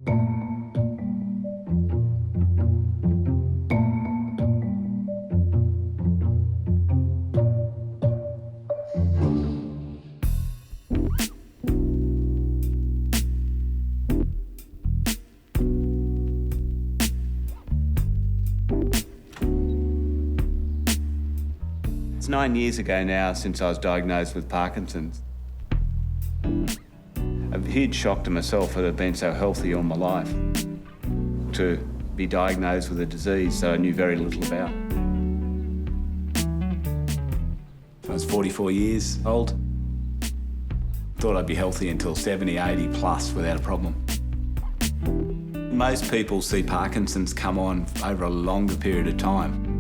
It's 9 years ago now since I was diagnosed with Parkinson's. A huge shock to myself that I've been so healthy all my life, to be diagnosed with a disease that I knew very little about. I was 44 years old. Thought I'd be healthy until 70, 80 plus without a problem. Most people see Parkinson's come on over a longer period of time.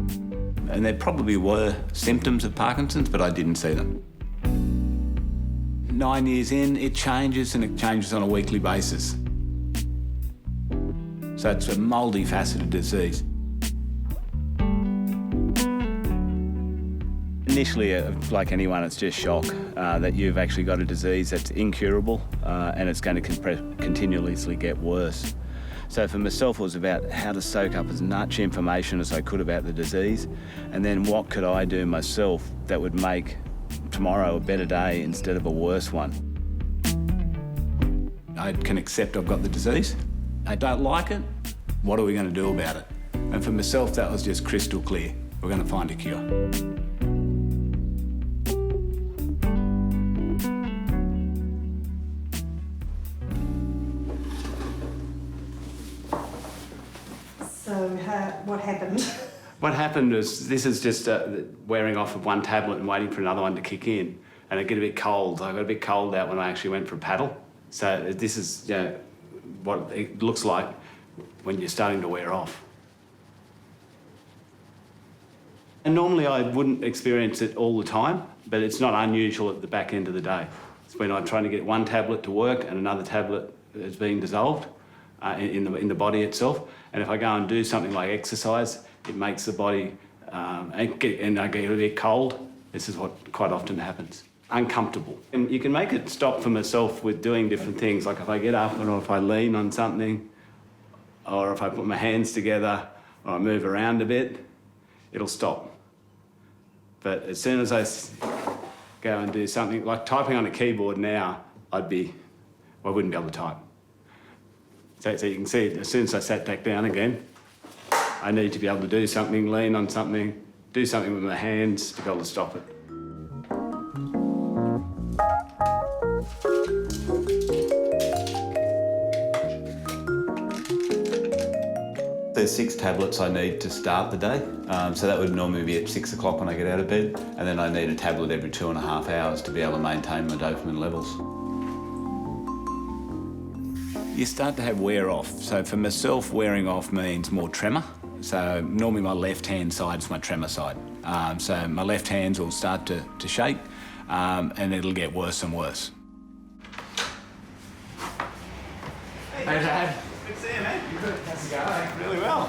And there probably were symptoms of Parkinson's, but I didn't see them. 9 years in, it changes, and it changes on a weekly basis. So it's a multifaceted disease. Initially, like anyone, it's just shock that you've actually got a disease that's incurable and it's going to continuously get worse. So for myself, it was about how to soak up as much information as I could about the disease, and then what could I do myself that would make tomorrow a better day instead of a worse one. I can accept I've got the disease. I don't like it. What are we going to do about it? And for myself, that was just crystal clear. We're going to find a cure. So what happened? What happened was, this is just wearing off of one tablet and waiting for another one to kick in, and it get a bit cold. I got a bit cold out when I actually went for a paddle. So this is what it looks like when you're starting to wear off. And normally I wouldn't experience it all the time, but it's not unusual at the back end of the day. It's when I'm trying to get one tablet to work and another tablet is being dissolved in the body itself. And if I go and do something like exercise, it makes the body, and I get a bit cold. This is what quite often happens. Uncomfortable. And you can make it stop for myself with doing different things, like if I get up or if I lean on something, or if I put my hands together or I move around a bit, it'll stop. But as soon as I go and do something, like typing on a keyboard now, I wouldn't be able to type. So you can see, as soon as I sat back down again, I need to be able to do something, lean on something, do something with my hands to be able to stop it. There's 6 tablets I need to start the day. So that would normally be at 6 o'clock when I get out of bed. And then I need a tablet every 2.5 hours to be able to maintain my dopamine levels. You start to have wear off. So for myself, wearing off means more tremor. So normally my left-hand side is my tremor side. So my left hands will start to shake and it'll get worse and worse. Hey Dad. Good to see you, mate. Good. How's it going? Really well.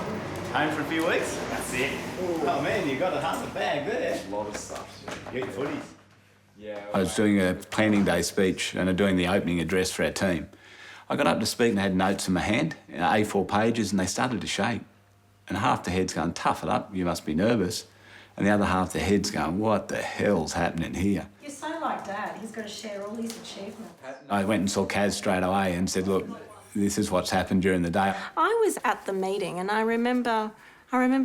Home for a few weeks? That's it. Oh man, you got a half a bag there. A lot of stuff. You got your footies. Yeah. I was doing a planning day speech and doing the opening address for our team. I got up to speak and I had notes in my hand, A4 pages, and they started to shake. And half the head's going, tough it up, you must be nervous. And the other half the head's going, what the hell's happening here? You're so like Dad. He's got to share all his achievements. I went and saw Kaz straight away and said, look, this is what's happened during the day. I was at the meeting and I remember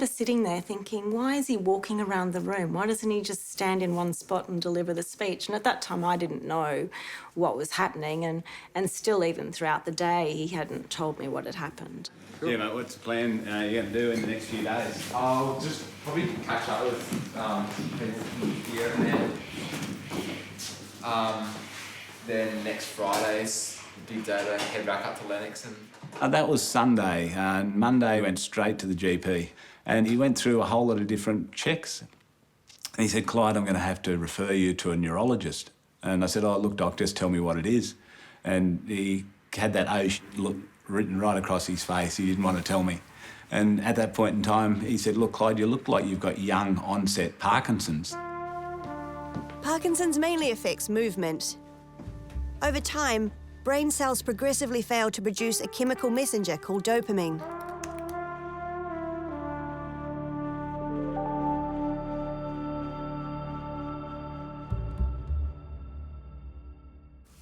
sitting there thinking, why is he walking around the room? Why doesn't he just stand in one spot and deliver the speech? And at that time, I didn't know what was happening, and still, even throughout the day, he hadn't told me what had happened. Yeah, mate, what's the plan you're going to do in the next few days? I'll just probably catch up with people here and there. Then next Friday's big day to head back up to Lennox and... That was Sunday. Monday went straight to the GP and he went through a whole lot of different checks. And he said, Clyde, I'm going to have to refer you to a neurologist. And I said, oh, look, doc, just tell me what it is. And he had that look written right across his face. He didn't want to tell me. And at that point in time, he said, look, Clyde, you look like you've got young onset Parkinson's. Parkinson's mainly affects movement. Over time, brain cells progressively fail to produce a chemical messenger called dopamine.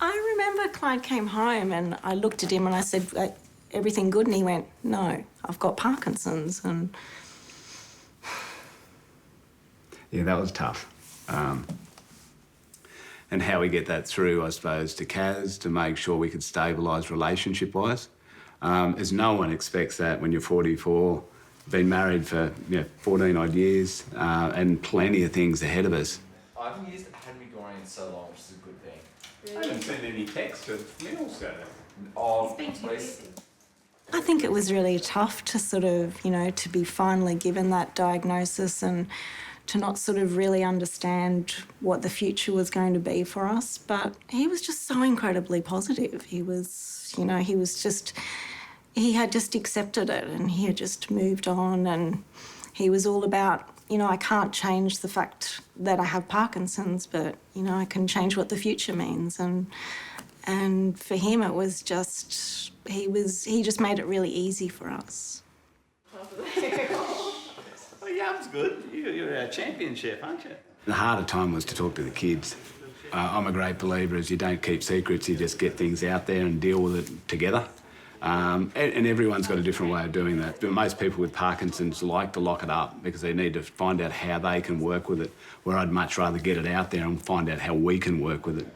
I remember Clyde came home and I looked at him and I said, everything good? And he went, no, I've got Parkinson's. And yeah, that was tough. And how we get that through, I suppose, to Kaz to make sure we could stabilise relationship-wise. As no one expects that when you're 44, been married for 14 odd years, and plenty of things ahead of us. I haven't used Hadmigorian in so long, which is a good thing. I haven't sent any text to Mills though. Oh, He's been too please. busy. I think it was really tough to sort of, to be finally given that diagnosis and to not sort of really understand what the future was going to be for us. But he was just so incredibly positive. He was, he had just accepted it and he had just moved on, and he was all about, I can't change the fact that I have Parkinson's, but, I can change what the future means. And for him, it was just, he just made it really easy for us. Oh, yum's good. You're our champion chef, aren't you? The harder time was to talk to the kids. I'm a great believer as you don't keep secrets, you just get things out there and deal with it together. And everyone's got a different way of doing that. But most people with Parkinson's like to lock it up because they need to find out how they can work with it, where I'd much rather get it out there and find out how we can work with it.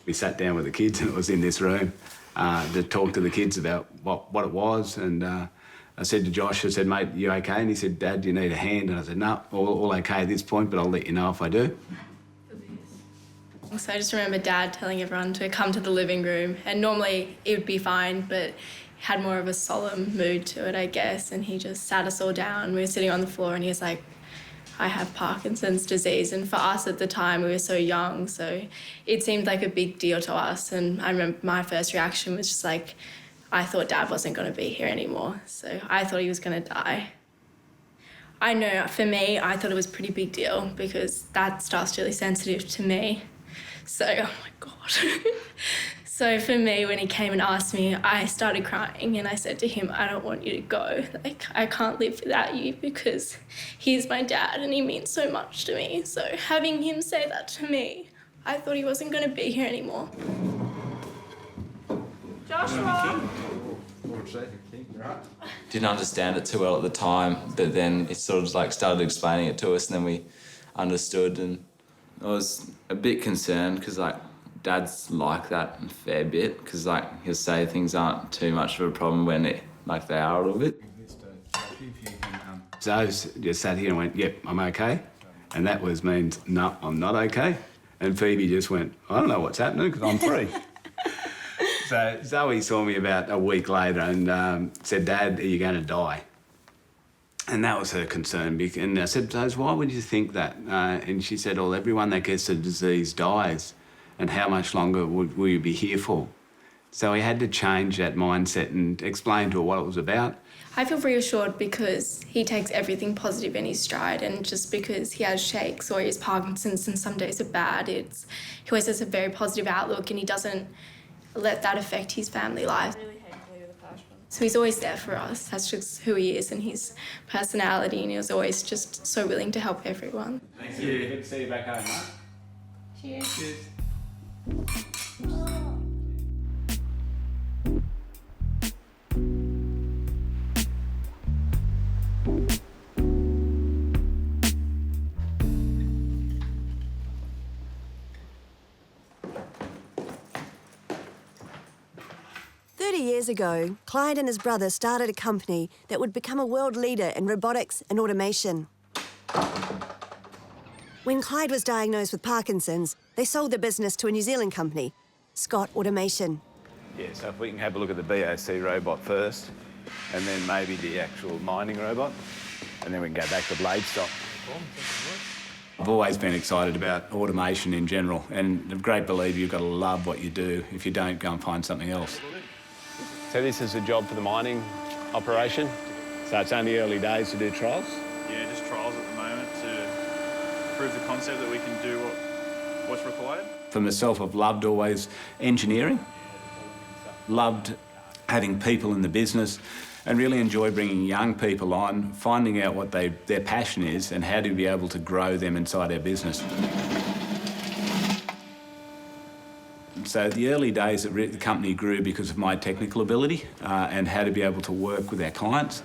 We sat down with the kids, and it was in this room, to talk to the kids about what it was. And I said to Josh, I said, mate, you okay? And he said, Dad, do you need a hand? And I said, no, all okay at this point, but I'll let you know if I do. So I just remember Dad telling everyone to come to the living room, and normally it would be fine, but he had more of a solemn mood to it, I guess, and he just sat us all down. We were sitting on the floor and he was like, I have Parkinson's disease. And for us at the time, we were so young, so it seemed like a big deal to us. And I remember my first reaction was just like, I thought Dad wasn't going to be here anymore, so I thought he was going to die. I know, for me, I thought it was a pretty big deal because that stuff's really sensitive to me. So, oh my God. So for me, when he came and asked me, I started crying and I said to him, I don't want you to go. Like, I can't live without you because he's my dad and he means so much to me. So having him say that to me, I thought he wasn't going to be here anymore. Joshua! Didn't understand it too well at the time, but then it sort of like started explaining it to us, and then we understood. And I was a bit concerned because like Dad's like that a fair bit, because like he'll say things aren't too much of a problem when they are a little bit. So I just sat here and went, yep, I'm okay. And that means, no, I'm not okay. And Phoebe just went, I don't know what's happening because I'm free. So Zoe saw me about a week later and said, Dad, are you going to die? And that was her concern. And I said, Zoe, why would you think that? And she said, well, everyone that gets the disease dies. And how much longer will you be here for? So we had to change that mindset and explain to her what it was about. I feel reassured because he takes everything positive in his stride, and just because he has shakes or he has Parkinson's and some days are bad, he always has a very positive outlook and he doesn't let that affect his family life. So he's always there for us. That's just who he is and his personality, and he was always just so willing to help everyone. Thank you. Good to see you back home, mate. Cheers. Cheers. 30 years ago, Clyde and his brother started a company that would become a world leader in robotics and automation. When Clyde was diagnosed with Parkinson's, they sold the business to a New Zealand company, Scott Automation. Yeah, so if we can have a look at the BOC robot first, and then maybe the actual mining robot, and then we can go back to blade stock. I've always been excited about automation in general, and a great believer you've got to love what you do. If you don't, go and find something else. So this is a job for the mining operation. So it's only early days to do trials? Yeah, just trials at the moment to prove the concept that we can do what's required. For myself, I've loved always engineering. loved having people in the business and really enjoy bringing young people on, finding out what their passion is and how to be able to grow them inside our business. So the early days, the company grew because of my technical ability and how to be able to work with our clients.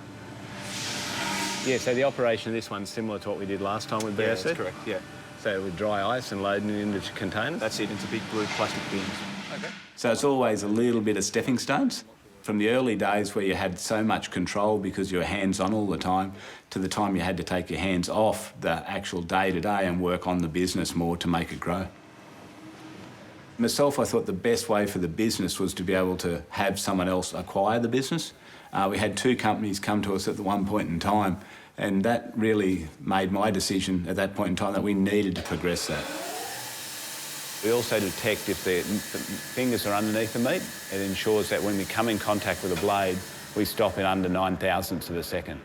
Yeah, so the operation of this one's similar to what we did last time with BSC? Yeah, that's correct, yeah. So with dry ice and loading it into containers? That's it, into big blue plastic bins. Okay. So it's always a little bit of stepping stones. From the early days where you had so much control because you were hands-on all the time, to the time you had to take your hands off the actual day-to-day and work on the business more to make it grow. Myself, I thought the best way for the business was to be able to have someone else acquire the business. We had two companies come to us at the one point in time, and that really made my decision at that point in time that we needed to progress that. We also detect if the fingers are underneath the meat. It ensures that when we come in contact with a blade, we stop in under 9 thousandths of a second.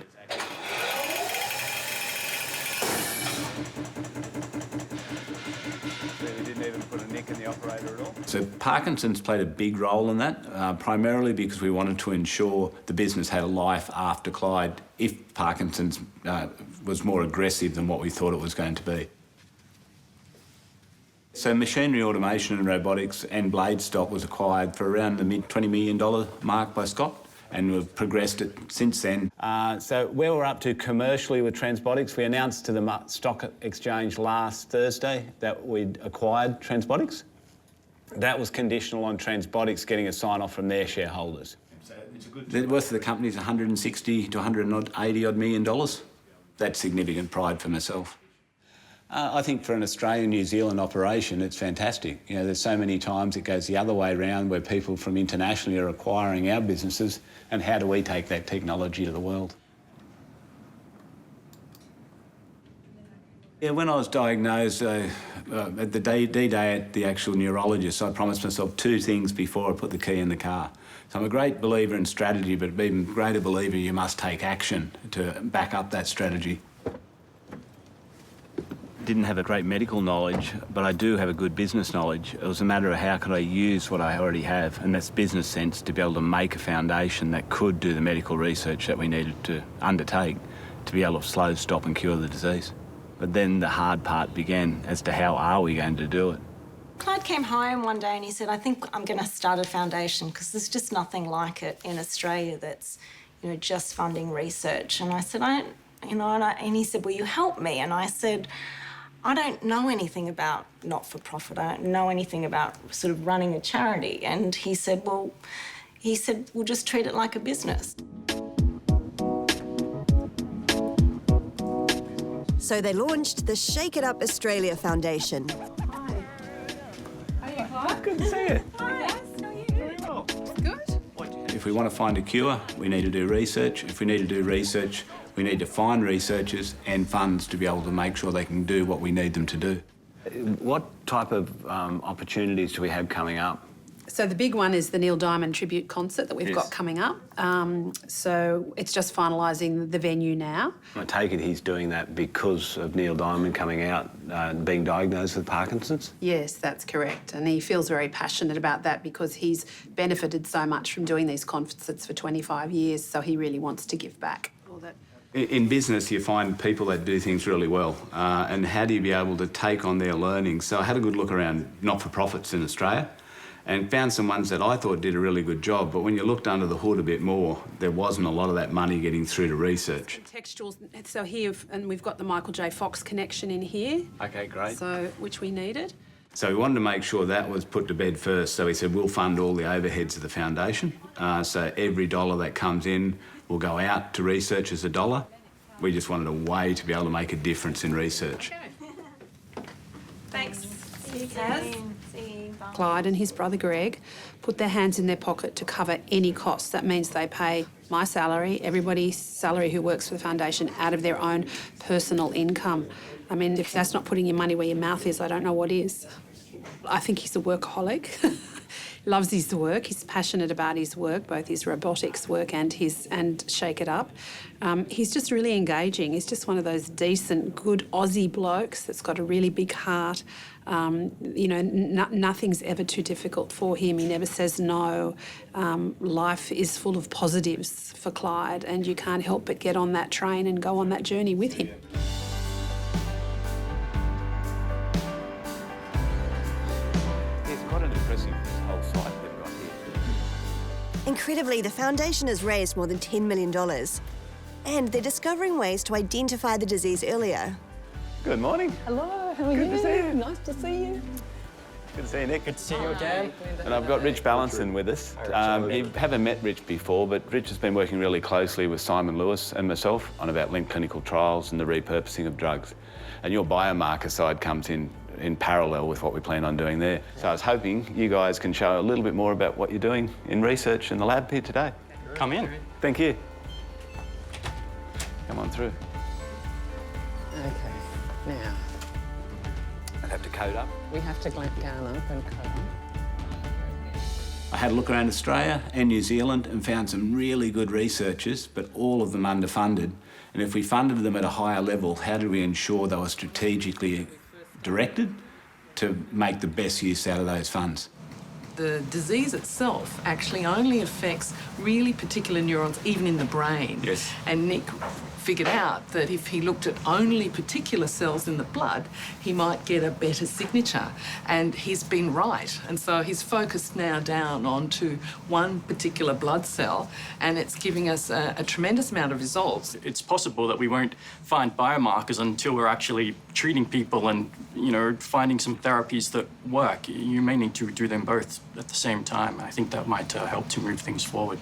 We didn't even put a nick in the operator at all. So Parkinson's played a big role in that, primarily because we wanted to ensure the business had a life after Clyde if Parkinson's was more aggressive than what we thought it was going to be. So machinery automation and robotics and blade stock was acquired for around the mid-$20 million mark by Scott, and we've progressed it since then. So where we're up to commercially with Transbotics, we announced to the stock exchange last Thursday that we'd acquired Transbotics. That was conditional on Transbotics getting a sign-off from their shareholders. So it's a good the worth of the company is $160 to $180 million. That's significant pride for myself. I think for an Australian-New Zealand operation, it's fantastic. You know, there's so many times it goes the other way around where people from internationally are acquiring our businesses, and how do we take that technology to the world? Yeah, when I was diagnosed at the D-Day at the actual neurologist, I promised myself two things before I put the key in the car. So I'm a great believer in strategy, but even greater believer you must take action to back up that strategy. Didn't have a great medical knowledge, but I do have a good business knowledge. It was a matter of how could I use what I already have, and that's business sense, to be able to make a foundation that could do the medical research that we needed to undertake to be able to slow, stop and cure the disease. But then the hard part began as to how are we going to do it. Clyde came home one day and he said, I think I'm going to start a foundation because there's just nothing like it in Australia that's, just funding research. And I said, and he said, will you help me? And I said, I don't know anything about not-for-profit. I don't know anything about sort of running a charity. And he said, we'll just treat it like a business. So they launched the Shake It Up Australia Foundation. Hi. Are you Clyde? Good to see you. Hi. How are you? Very well. Good. If we want to find a cure, we need to do research. If we need to do research, we need to find researchers and funds to be able to make sure they can do what we need them to do. What type of opportunities do we have coming up? So the big one is the Neil Diamond tribute concert that we've got coming up. So it's just finalising the venue now. I take it he's doing that because of Neil Diamond coming out being diagnosed with Parkinson's? Yes, that's correct. And he feels very passionate about that because he's benefited so much from doing these concerts for 25 years, so he really wants to give back. In business, you find people that do things really well, and how do you be able to take on their learnings? So I had a good look around not-for-profits in Australia and found some ones that I thought did a really good job, but when you looked under the hood a bit more, there wasn't a lot of that money getting through to research. Textuals, so here, and we've got the Michael J. Fox connection in here. Okay, great. So, which we needed. So we wanted to make sure that was put to bed first, so we said we'll fund all the overheads of the foundation. So every dollar that comes in will go out to research as a dollar. We just wanted a way to be able to make a difference in research. Thanks. See you, Kaz. See you. Bye. Clyde and his brother Greg put their hands in their pocket to cover any costs. That means they pay my salary, everybody's salary who works for the foundation, out of their own personal income. I mean, if that's not putting your money where your mouth is, I don't know what is. I think he's a workaholic. Loves his work. He's passionate about his work, both his robotics work and Shake It Up. He's just really engaging. He's just one of those decent, good Aussie blokes that's got a really big heart. You know, nothing's ever too difficult for him. He never says no. Life is full of positives for Clyde, and you can't help but get on that train and go on that journey with him. It's quite an impressive whole site they've got here. Incredibly, the foundation has raised more than $10 million. And they're discovering ways to identify the disease earlier. Good morning. Hello, how are Good you? to see you. Nice to see you. Good to see you, Nick. Good to see you again. And I've got Rich Ballinson with us. You haven't met Rich before, but Rich has been working really closely with Simon Lewis and myself on about linked clinical trials and the repurposing of drugs. And your biomarker side comes in parallel with what we plan on doing there. So I was hoping you guys can show a little bit more about what you're doing in research in the lab here today. Come in. Thank you. Come on through. Okay, now I'd have to code up. we have to go up and code up. I had a look around Australia and New Zealand and found some really good researchers, but all of them underfunded. And if we funded them at a higher level, how do we ensure they were strategically directed to make the best use out of those funds? The disease itself actually only affects really particular neurons, even in the brain. Yes. And Nick figured out that if he looked at only particular cells in the blood, he might get a better signature. And he's been right. And so he's focused now down onto one particular blood cell, and it's giving us a tremendous amount of results. It's possible that we won't find biomarkers until we're actually treating people and, you know, finding some therapies that work. You may need to do them both at the same time. I think that might help to move things forward.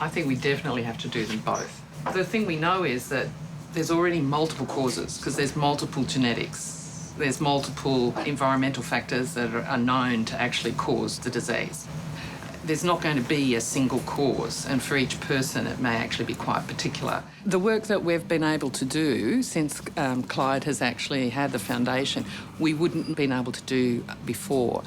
I think we definitely have to do them both. The thing we know is that there's already multiple causes because there's multiple genetics. There's multiple environmental factors that are known to actually cause the disease. There's not going to be a single cause, and for each person it may actually be quite particular. The work that we've been able to do since Clyde has actually had the foundation, we wouldn't have been able to do before.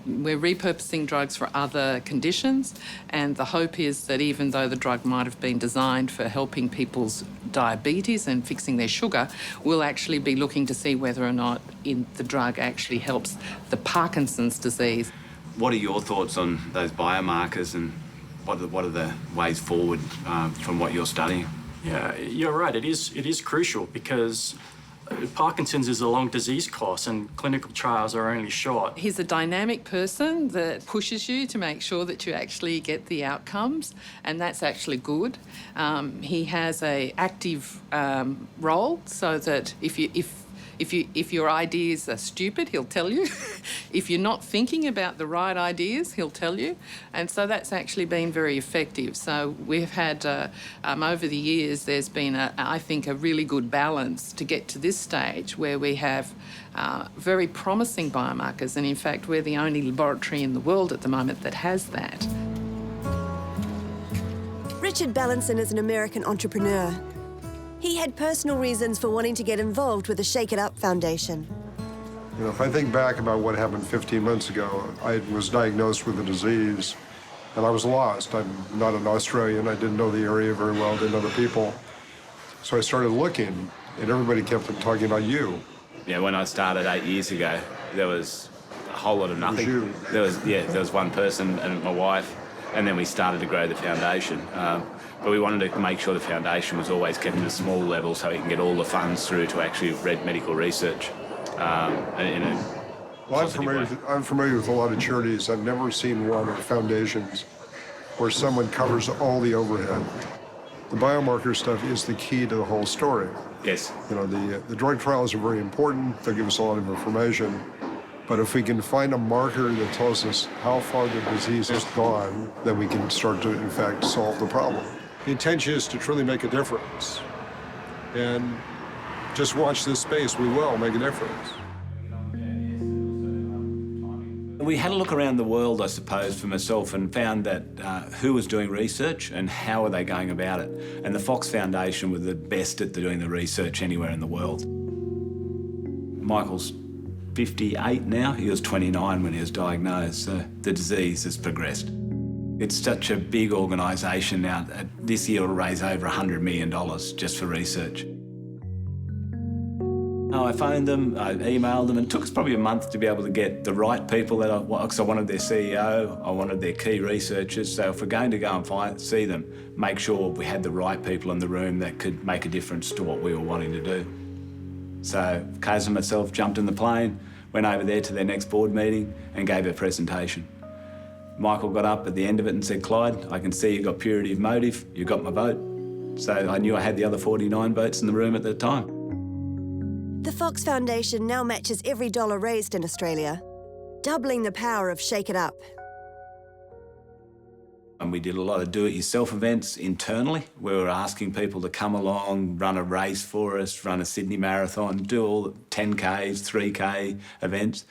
We're repurposing drugs for other conditions, and the hope is that even though the drug might have been designed for helping people's diabetes and fixing their sugar, we'll actually be looking to see whether or not the drug actually helps the Parkinson's disease. What are your thoughts on those biomarkers, and what are the ways forward from what you're studying? Yeah, you're right. It is crucial because Parkinson's is a long disease course and clinical trials are only short. He's a dynamic person that pushes you to make sure that you actually get the outcomes, and that's actually good. He has an active role so that if your ideas are stupid, he'll tell you. If you're not thinking about the right ideas, he'll tell you. And so that's actually been very effective. So we've had, over the years, there's been, I think, a really good balance to get to this stage where we have very promising biomarkers. And in fact, we're the only laboratory in the world at the moment that has that. Richard Ballinson is an American entrepreneur. He had personal reasons for wanting to get involved with the Shake It Up Foundation. You know, if I think back about what happened 15 months ago, I was diagnosed with a disease, and I was lost. I'm not an Australian. I didn't know the area very well, didn't know the people. So I started looking, and everybody kept talking about you. Yeah, when I started 8 years ago, there was a whole lot of nothing. It was you. There was one person and my wife, and then we started to grow the foundation. But we wanted to make sure the foundation was always kept at a small level so we can get all the funds through to actually medical research. Well, I'm familiar with a lot of charities. I've never seen one or foundations where someone covers all the overhead. The biomarker stuff is the key to the whole story. Yes. You know, the drug trials are very important. They'll give us a lot of information. But if we can find a marker that tells us how far the disease has gone, then we can start to, in fact, solve the problem. The intention is to truly make a difference. And just watch this space. We will make a difference. We had a look around the world, I suppose, for myself, and found that who was doing research and how are they going about it. And the Fox Foundation were the best at doing the research anywhere in the world. Michael's 58 now. He was 29 when he was diagnosed, so the disease has progressed. It's such a big organisation now. This year it'll raise over $100 million just for research. I phoned them, I emailed them, and it took us probably a month to be able to get the right people that because I wanted their CEO, I wanted their key researchers. So if we're going to go and see them, make sure we had the right people in the room that could make a difference to what we were wanting to do. So Kaz and myself jumped in the plane, went over there to their next board meeting and gave a presentation. Michael got up at the end of it and said, Clyde, I can see you've got purity of motive, you got my vote. So I knew I had the other 49 votes in the room at the time. The Fox Foundation now matches every dollar raised in Australia, doubling the power of Shake It Up. And we did a lot of do-it-yourself events internally. We were asking people to come along, run a race for us, run a Sydney Marathon, do all the 10Ks, 3K events.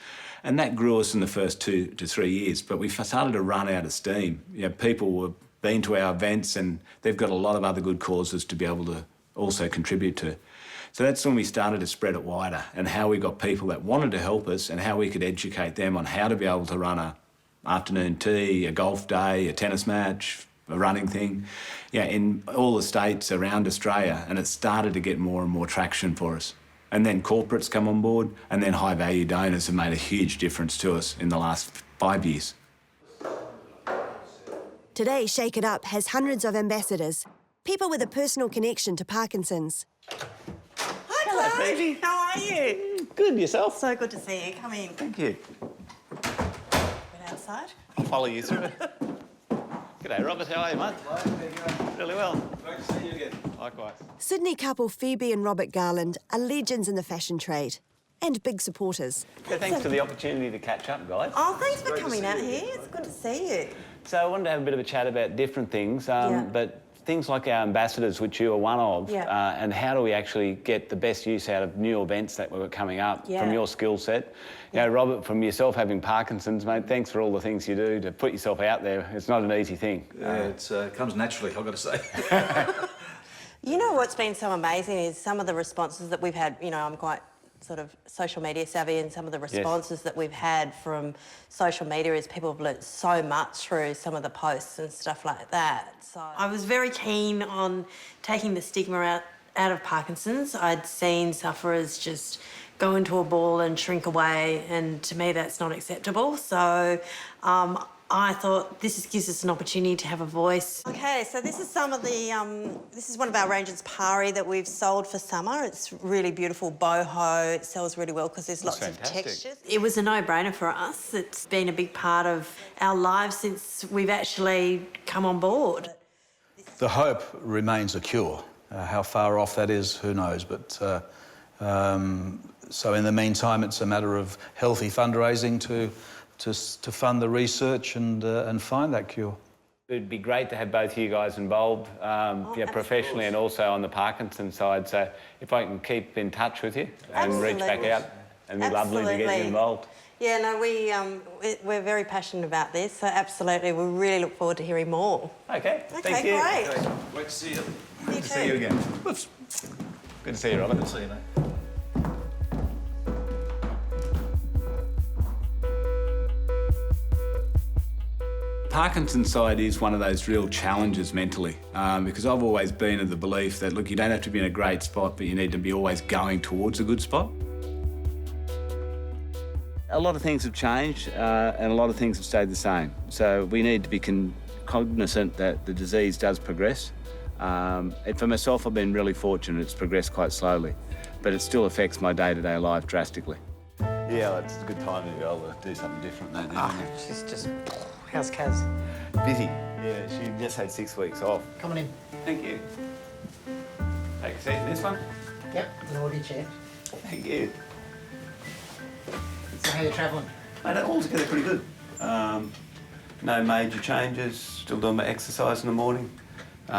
And that grew us in the first 2 to 3 years. But we started to run out of steam. You know, people were been to our events and they've got a lot of other good causes to be able to also contribute to. So that's when we started to spread it wider and how we got people that wanted to help us and how we could educate them on how to be able to run a afternoon tea, a golf day, a tennis match, a running thing, in all the states around Australia. And it started to get more and more traction for us. And then corporates come on board and then high-value donors have made a huge difference to us in the last 5 years. Today, Shake It Up has hundreds of ambassadors, people with a personal connection to Parkinson's. Hello, baby. How are you? Good, yourself? So good to see you. Come in. Thank you. Been outside? I'll follow you through. G'day, Robert. How are you, mate? Really well. Great to see you again. Likewise. Sydney couple Phoebe and Robert Garland are legends in the fashion trade and big supporters. Yeah, thanks for the opportunity to catch up, guys. Oh, thanks for coming out here. It's good to see you. So I wanted to have a bit of a chat about different things, but things like our ambassadors, which you are one of, and how do we actually get the best use out of new events that were coming up from your skill set. You know, Robert, from yourself having Parkinson's, mate, thanks for all the things you do to put yourself out there. It's not an easy thing. Yeah, it comes naturally, I've got to say. You know what's been so amazing is some of the responses that we've had. You know, I'm quite sort of social media savvy, and some of the responses that we've had from social media is people have learnt so much through some of the posts and stuff like that. So I was very keen on taking the stigma out of Parkinson's. I'd seen sufferers just go into a ball and shrink away, and to me that's not acceptable. So I thought this gives us an opportunity to have a voice. Okay, so this is some of the, this is one of our ranges, Pari, that we've sold for summer. It's really beautiful boho. It sells really well because there's lots of textures. It was a no-brainer for us. It's been a big part of our lives since we've actually come on board. The hope remains a cure. How far off that is, who knows, but so in the meantime it's a matter of healthy fundraising to fund the research and find that cure. It'd be great to have both of you guys involved, professionally and also on the Parkinson side. So if I can keep in touch with you and reach back out, it'd be lovely to get you involved. Yeah, no, we're very passionate about this, so absolutely, we really look forward to hearing more. Okay, thank you. Great. Okay, wait to see you. Good to see you again. Oops. Good to see you, Robert. Good to see you, mate. Parkinson's side is one of those real challenges mentally, because I've always been of the belief that, look, you don't have to be in a great spot, but you need to be always going towards a good spot. A lot of things have changed and a lot of things have stayed the same. So we need to be cognizant that the disease does progress. And for myself, I've been really fortunate. It's progressed quite slowly, but it still affects my day-to-day life drastically. Yeah, it's a good time to be able to do something different now, isn't it? She's just... How's Kaz? Busy. Yeah, she just had 6 weeks off. Come on in. Thank you. Take a seat in this one. Yep, an Audi chair. Thank you. So how are you travelling? Mate, altogether pretty good. No major changes, still doing my exercise in the morning,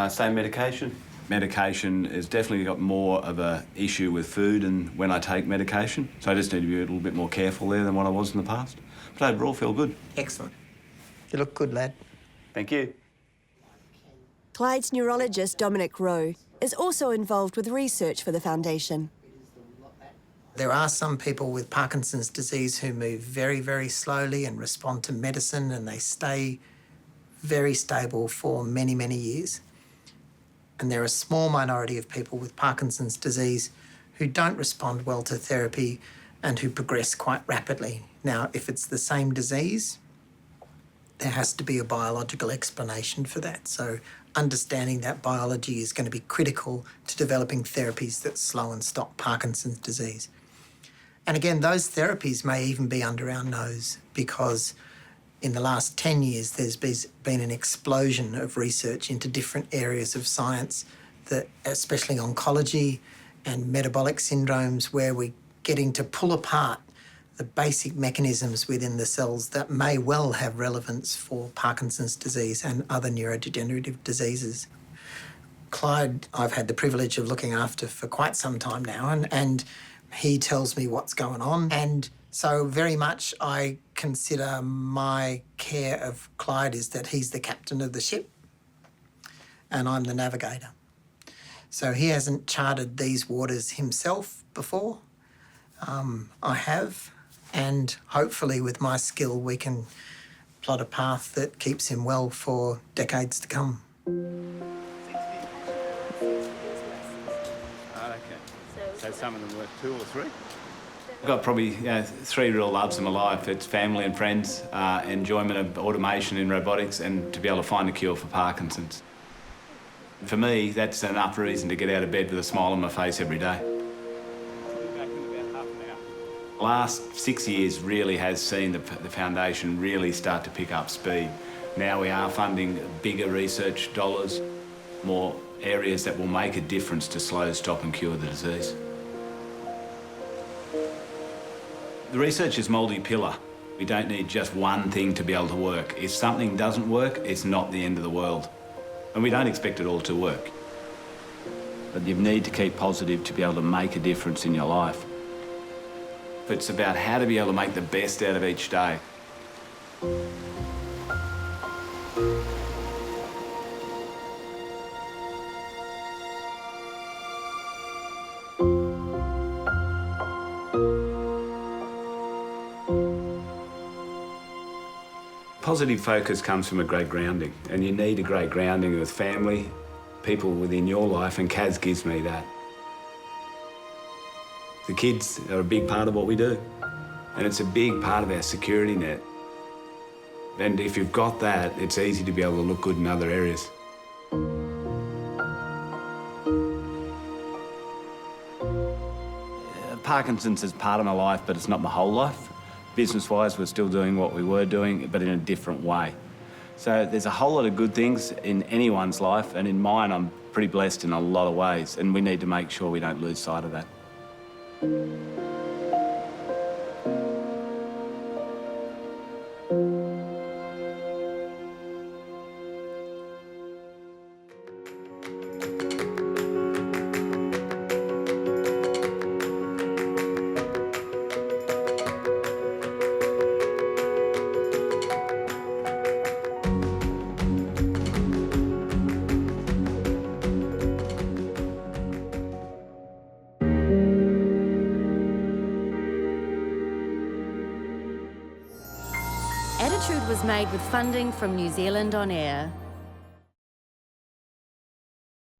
same medication. Medication has definitely got more of an issue with food and when I take medication, so I just need to be a little bit more careful there than what I was in the past. But overall, feel good. Excellent. You look good, lad. Thank you. Clyde's neurologist, Dominic Rowe, is also involved with research for the foundation. There are some people with Parkinson's disease who move very, very slowly and respond to medicine, and they stay very stable for many, many years. And there are a small minority of people with Parkinson's disease who don't respond well to therapy and who progress quite rapidly. Now, if it's the same disease, there has to be a biological explanation for that. So understanding that biology is going to be critical to developing therapies that slow and stop Parkinson's disease. And again, those therapies may even be under our nose, because in the last 10 years, there's been an explosion of research into different areas of science, that, especially oncology and metabolic syndromes, where we're getting to pull apart the basic mechanisms within the cells that may well have relevance for Parkinson's disease and other neurodegenerative diseases. Clyde, I've had the privilege of looking after for quite some time now, and he tells me what's going on. And so very much I consider my care of Clyde is that he's the captain of the ship and I'm the navigator. So he hasn't charted these waters himself before. I have, and hopefully with my skill we can plot a path that keeps him well for decades to come. So some of them were 2 or 3? I've got probably 3 real loves in my life. It's family and friends, enjoyment of automation in robotics, and to be able to find a cure for Parkinson's. For me, that's enough reason to get out of bed with a smile on my face every day. The last 6 years really has seen the foundation really start to pick up speed. Now we are funding bigger research dollars, more areas that will make a difference to slow, stop and cure the disease. The research is multi-pillar. We don't need just one thing to be able to work. If something doesn't work, it's not the end of the world. And we don't expect it all to work. But you need to keep positive to be able to make a difference in your life. It's about how to be able to make the best out of each day. Positive focus comes from a great grounding, and you need a great grounding with family, people within your life, and Kaz gives me that. The kids are a big part of what we do, and it's a big part of our security net. And if you've got that, it's easy to be able to look good in other areas. Parkinson's is part of my life, but it's not my whole life. Business-wise, we're still doing what we were doing, but in a different way. So there's a whole lot of good things in anyone's life, and in mine, I'm pretty blessed in a lot of ways, and we need to make sure we don't lose sight of that. Attitude was made with funding from New Zealand On Air.